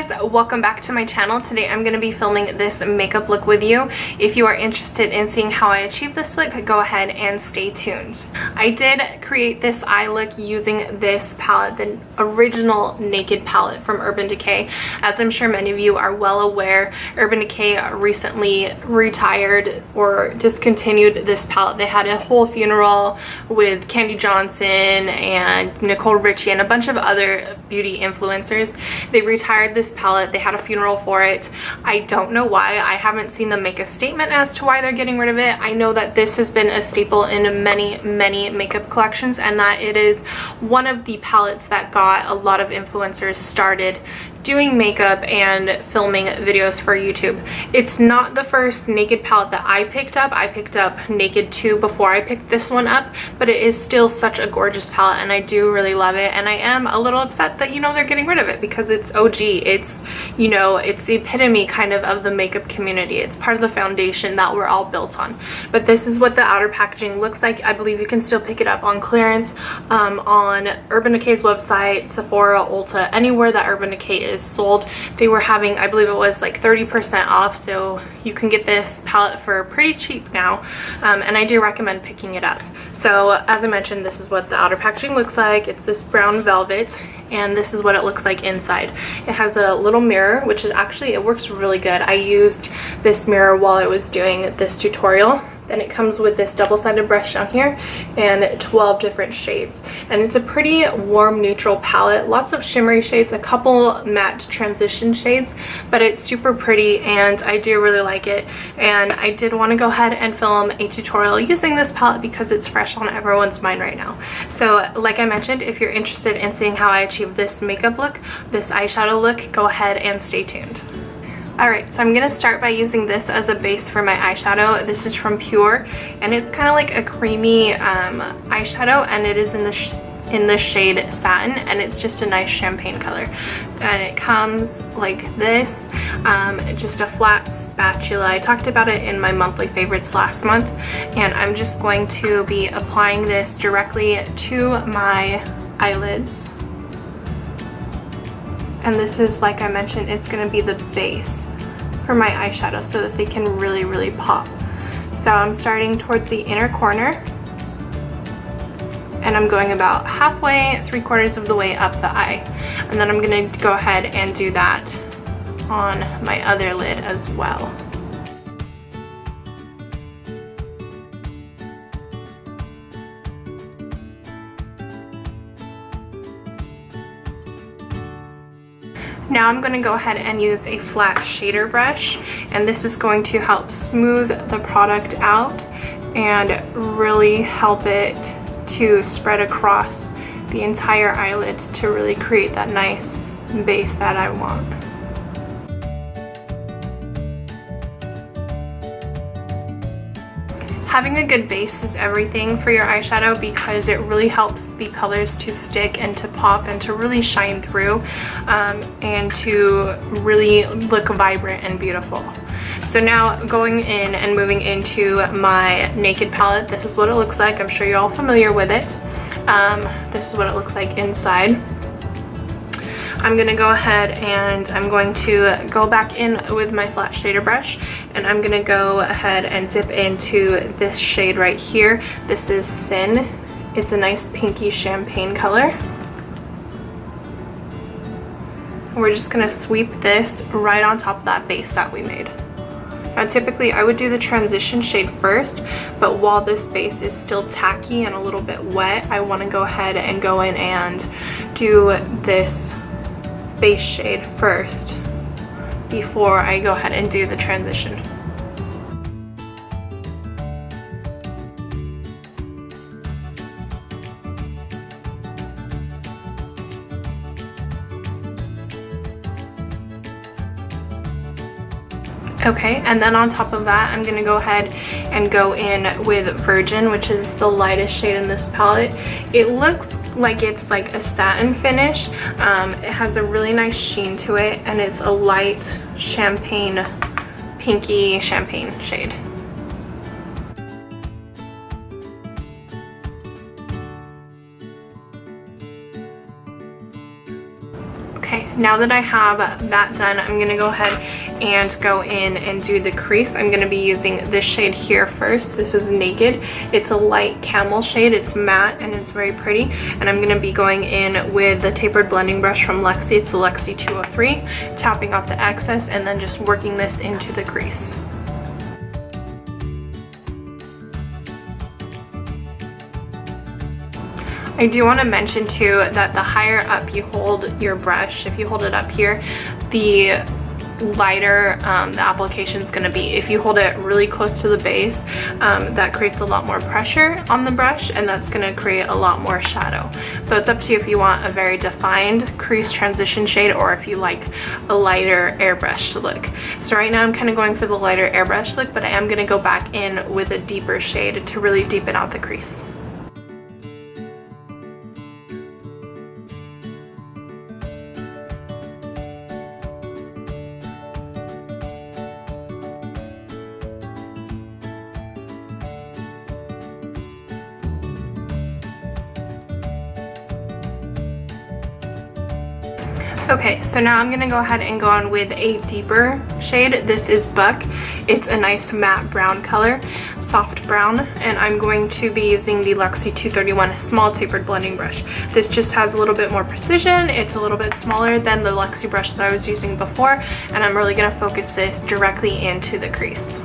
guys, welcome back to my channel. Today I'm going to be filming this makeup look with you. If you are interested in seeing how I achieve this look, go ahead and stay tuned. I did create this eye look using this palette, the original Naked palette from Urban Decay. As I'm sure many of you are well aware, Urban Decay recently retired or discontinued this palette. They had a whole funeral with Candy Johnson and Nicole Richie and a bunch of other beauty influencers. They retired this palette. They had a funeral for it. I don't know why. I haven't seen them make a statement as to why they're getting rid of it. I know that this has been a staple in many makeup collections, and that it is one of the palettes that got a lot of influencers started doing makeup and filming videos for YouTube. It's not the first Naked palette that I picked up. I picked up Naked 2 before I picked this one up, but it is still such a gorgeous palette and I do really love it. And I am a little upset that, you know, they're getting rid of it because it's OG. It's, you know, it's the epitome kind of the makeup community. It's part of the foundation that we're all built on. But this is what the outer packaging looks like. I believe you can still pick it up on clearance on Urban Decay's website, Sephora, Ulta, anywhere that Urban Decay is sold. They were having, I believe it was like 30% off, so you can get this palette for pretty cheap now, and I do recommend picking it up. So as I mentioned, this is what the outer packaging looks like. It's this brown velvet, and this is what it looks like inside. It has a little mirror, which is actually, it works really good. I used this mirror while I was doing this tutorial. Then it comes with this double-sided brush down here and 12 different shades. And it's a pretty warm neutral palette. Lots of shimmery shades, a couple matte transition shades, but it's super pretty and I do really like it. And I did want to go ahead and film a tutorial using this palette because it's fresh on everyone's mind right now. So like I mentioned, if you're interested in seeing how I achieve this makeup look, this eyeshadow look, go ahead and stay tuned. Alright, so I'm going to start by using this as a base for my eyeshadow. This is from Pure, and it's kind of like a creamy eyeshadow, and it is in the shade Satin, and it's just a nice champagne color. And it comes like this, just a flat spatula. I talked about it in my monthly favorites last month, and I'm just going to be applying this directly to my eyelids. And this is, like I mentioned, it's going to be the base for my eyeshadow so that they can really pop. So I'm starting towards the inner corner, and I'm going about halfway, 3/4 of the way up the eye. And then I'm going to go ahead and do that on my other lid as well. Now I'm going to go ahead and use a flat shader brush, and this is going to help smooth the product out and really help it to spread across the entire eyelids to really create that nice base that I want. Having a good base is everything for your eyeshadow because it really helps the colors to stick and to pop and to really shine through, and to really look vibrant and beautiful. So now going in and moving into my Naked palette, this is what it looks like. I'm sure you're all familiar with it. This is what it looks like inside. I'm going to go ahead and I'm going to go back in with my flat shader brush, and I'm going to go ahead and dip into this shade right here. This is Sin. It's a nice pinky champagne color. We're just going to sweep this right on top of that base that we made. Now typically I would do the transition shade first, but while this base is still tacky and a little bit wet, I want to go ahead and go in and do this base shade first before I go ahead and do the transition. Okay, and then on top of that, I'm going to go ahead and go in with Virgin, which is the lightest shade in this palette. It looks like it's like a satin finish. It has a really nice sheen to it, and it's a light champagne, pinky champagne shade. now that I have that done, I'm going to go ahead and go in and do the crease. I'm going to be using this shade here first. This is Naked. It's a light camel shade. It's matte and it's very pretty. And I'm going to be going in with the tapered blending brush from Lexi. It's the Lexi 203, tapping off the excess and then just working this into the crease. I do want to mention too that the higher up you hold your brush, if you hold it up here, the lighter the application is going to be. If you hold it really close to the base, that creates a lot more pressure on the brush, and that's going to create a lot more shadow. So it's up to you if you want a very defined crease transition shade or if you like a lighter airbrush look. So right now I'm kind of going for the lighter airbrush look, but I am going to go back in with a deeper shade to really deepen out the crease. Okay, so now I'm going to go ahead and go on with a deeper shade. This is Buck. It's a nice matte brown color, soft brown, and I'm going to be using the Lexi 231 small tapered blending brush. This just has a little bit more precision. It's a little bit smaller than the Lexi brush that I was using before, and I'm really going to focus this directly into the crease.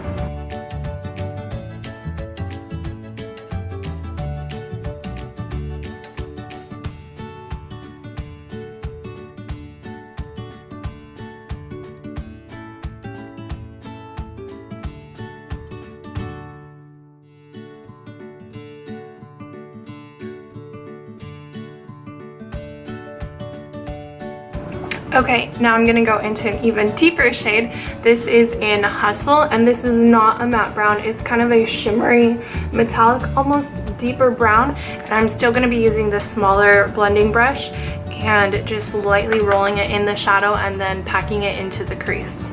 Okay, now I'm going to go into an even deeper shade. This is in Hustle, and this is not a matte brown. It's kind of a shimmery, metallic, almost deeper brown. And I'm still going to be using the smaller blending brush and just lightly rolling it in the shadow and then packing it into the crease.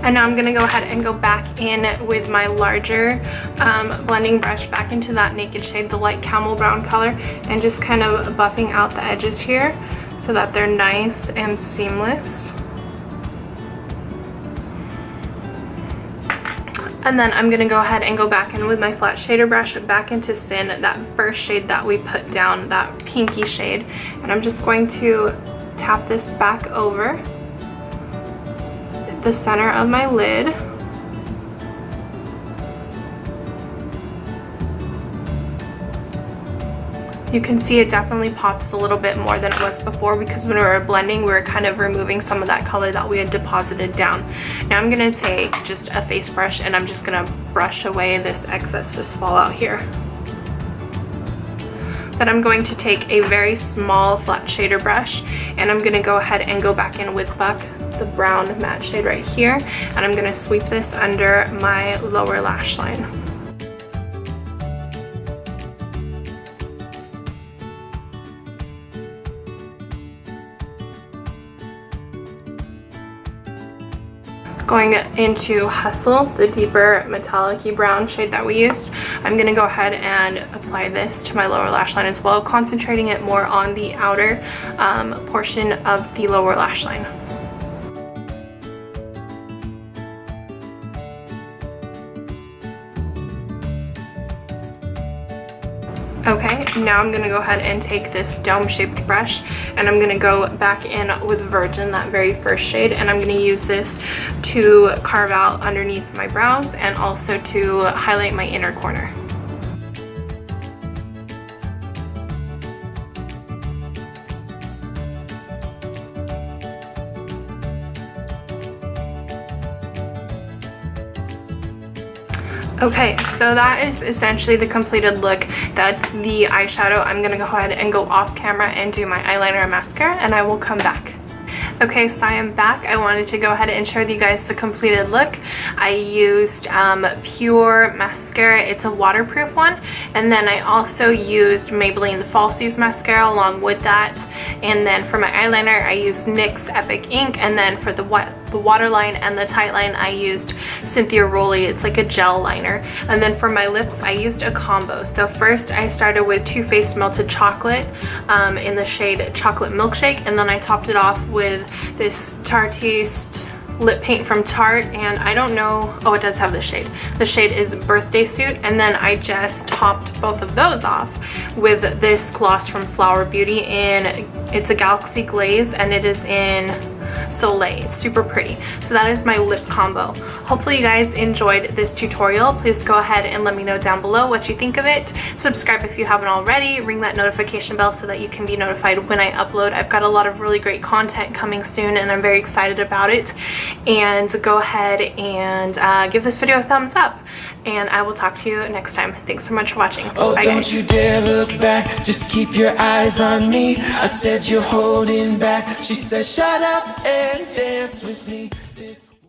And now I'm going to go ahead and go back in with my larger blending brush back into that Naked shade, the light camel brown color, and just kind of buffing out the edges here so that they're nice and seamless. And then I'm going to go ahead and go back in with my flat shader brush back into Sin, that first shade that we put down, that pinky shade. And I'm just going to tap this back over the center of my lid. You can see it definitely pops a little bit more than it was before, because when we were blending we were kind of removing some of that color that we had deposited down. Now I'm going to take just a face brush and I'm just going to brush away this excess, this fallout here. Then I'm going to take a very small flat shader brush and I'm going to go ahead and go back in with Buck, the brown matte shade right here, and I'm going to sweep this under my lower lash line. Going into Hustle, the deeper metallic-y brown shade that we used, I'm going to go ahead and apply this to my lower lash line as well, concentrating it more on the outer portion of the lower lash line. Okay, now I'm going to go ahead and take this dome-shaped brush and I'm going to go back in with Virgin, that very first shade, and I'm going to use this to carve out underneath my brows and also to highlight my inner corner. Okay, so that is essentially the completed look. That's the eyeshadow. I'm going to go ahead and go off camera and do my eyeliner and mascara, and I will come back. Okay, so I am back. I wanted to go ahead and share with you guys the completed look. I used Pure mascara. It's a waterproof one. And then I also used Maybelline Falsies mascara along with that. And then for my eyeliner, I used NYX Epic Ink. And then for the the waterline and the tightline, I used Cynthia Rowley. It's like a gel liner. And then for my lips, I used a combo. So first I started with Too Faced Melted Chocolate in the shade Chocolate Milkshake, and then I topped it off with this Tartiste lip paint from Tarte, and I don't know, oh, it does have the shade. The shade is Birthday Suit, and then I just topped both of those off with this gloss from Flower Beauty, and it's a Galaxy Glaze, and it is in Soleil. It's super pretty. So that is my lip combo. Hopefully you guys enjoyed this tutorial. Please go ahead and let me know down below what you think of it. Subscribe if you haven't already. Ring that notification bell so that you can be notified when I upload. I've got a lot of really great content coming soon, and I'm very excited about it. And go ahead and give this video a thumbs up, and I will talk to you next time. Thanks so much for watching. Oh, bye, don't guys. you dare look back, just keep your eyes on me. I said you're holding back, she said shut up and dance with me.